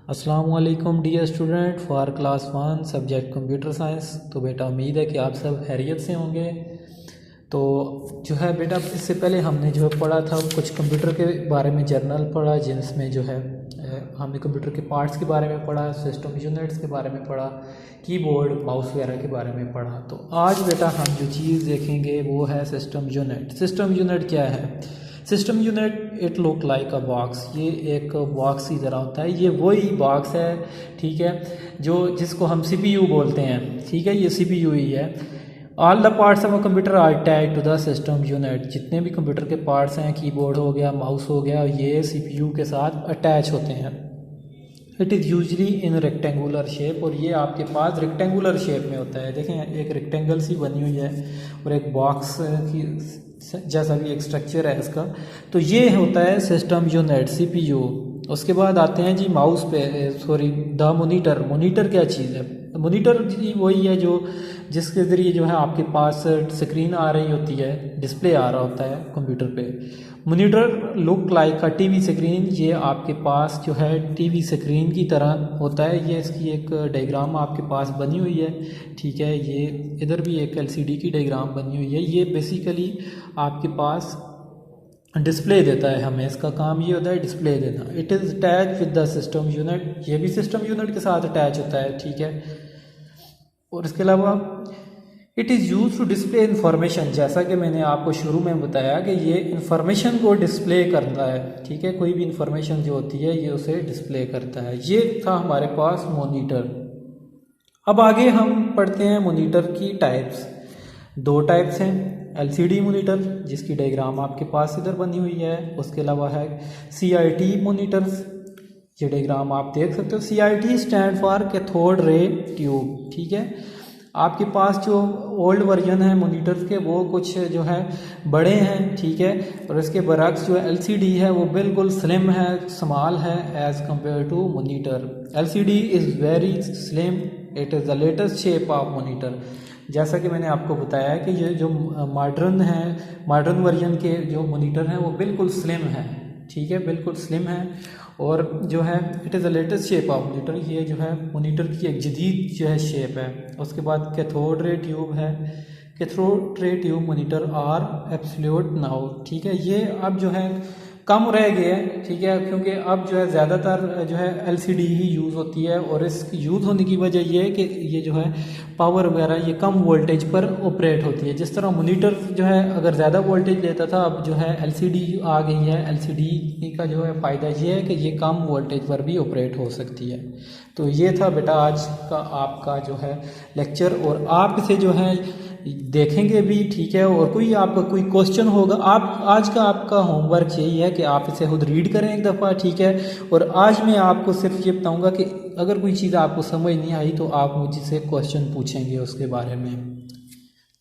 अस्सलाम वालेकुम dear student for class 1 subject computer science. तो बेटा उम्मीद है कि आप सब खैरियत से होंगे। तो जो है बेटा इससे पहले हमने जो है पढ़ा था कुछ कंप्यूटर के बारे में जर्नल पढ़ा, जिसमें जो है हमने कंप्यूटर के पार्ट्स के बारे में पढ़ा, सिस्टम यूनिट्स के बारे में पढ़ा, कीबोर्ड माउस वगैरह के बारे में पढ़ा। तो आज बेटा हम जो चीज़ देखेंगे वो है सिस्टम यूनिट। सिस्टम यूनिट क्या है? System unit it look like a box. ये एक बॉक्स की तरह होता है। ये वही बॉक्स है, ठीक है, जिसको हम CPU बोलते हैं, ठीक है, ये CPU ही है। All the parts of a computer are attached to the system unit. जितने भी कंप्यूटर के पार्ट्स हैं, कीबोर्ड हो गया, माउस हो गया, ये CPU के साथ अटैच होते हैं। It is usually in rectangular shape, और ये आपके पास रेक्टेंगुलर शेप में होता है। देखें एक रेक्टेंगल सी बनी हुई है और एक बॉक्स की जैसा भी एक स्ट्रक्चर है इसका। तो ये होता है सिस्टम यूनिट CPU। उसके बाद आते हैं जी माउस पे, सॉरी द मोनीटर। मोनीटर क्या चीज़ है? मोनीटर जी वही है जिसके ज़रिए जो है आपके पास स्क्रीन आ रही होती है, डिस्प्ले आ रहा होता है कंप्यूटर पे। मोनीटर लुक लाइक अ TV स्क्रीन। ये आपके पास जो है TV स्क्रीन की तरह होता है। ये इसकी एक डायग्राम आपके पास बनी हुई है, ठीक है। ये इधर भी एक LCD की डायग्राम बनी हुई है। ये बेसिकली आपके पास डिस्प्ले देता है हमें। इसका काम ये होता है डिस्प्ले देना। It is attach with the system unit. ये भी सिस्टम यूनिट के साथ अटैच होता है, ठीक है। और इसके अलावा it is use to display information. जैसा कि मैंने आपको शुरू में बताया कि ये इंफॉर्मेशन को डिस्प्ले करता है, ठीक है। कोई भी इंफॉर्मेशन जो होती है ये उसे डिस्प्ले करता है। ये था हमारे पास मॉनिटर। अब आगे हम पढ़ते हैं मॉनिटर की टाइप्स। दो टाइप्स हैं, LCD मॉनिटर जिसकी डायग्राम आपके पास इधर बनी हुई है। उसके अलावा है CRT मॉनिटर्स। ये डायग्राम आप देख सकते हो। CRT stand for cathode ray tube, ठीक है। आपके पास जो ओल्ड वर्जन है मॉनिटर्स के वो कुछ जो है बड़े हैं, ठीक है। और इसके बरक्स जो LCD है वो बिल्कुल स्लिम है, स्मॉल है as compare to monitor. LCD is very slim, it is the latest shape of monitor. जैसा कि मैंने आपको बताया कि ये जो मॉडर्न वर्जन के जो मॉनिटर हैं वो बिल्कुल स्लिम है, ठीक है, बिल्कुल स्लिम है। और जो है it is the latest shape of monitor. ये जो है मॉनिटर की एक जदीद जो है शेप है। उसके बाद कैथोड रे ट्यूब है। Cathode ray tube monitor are absolute now, ठीक है। ये अब जो है कम रह गए हैं, ठीक है, क्योंकि अब जो है ज़्यादातर जो है LCD ही यूज़ होती है। और इसकी यूज़ होने की वजह ये है कि ये जो है पावर वगैरह ये कम वोल्टेज पर ऑपरेट होती है। जिस तरह मॉनिटर जो है अगर ज़्यादा वोल्टेज लेता था, अब जो है LCD आ गई है। LCD का जो है फ़ायदा ये है कि ये कम वोल्टेज पर भी ऑपरेट हो सकती है। तो ये था बेटा आज का आपका जो है लेक्चर, और आप इसे जो है देखेंगे भी, ठीक है। और कोई आपका कोई क्वेश्चन होगा, आप आज का आपका होमवर्क यही है कि आप इसे खुद रीड करें एक दफ़ा, ठीक है। और आज मैं आपको सिर्फ ये बताऊंगा कि अगर कोई चीज़ आपको समझ नहीं आई तो आप मुझसे क्वेश्चन पूछेंगे उसके बारे में।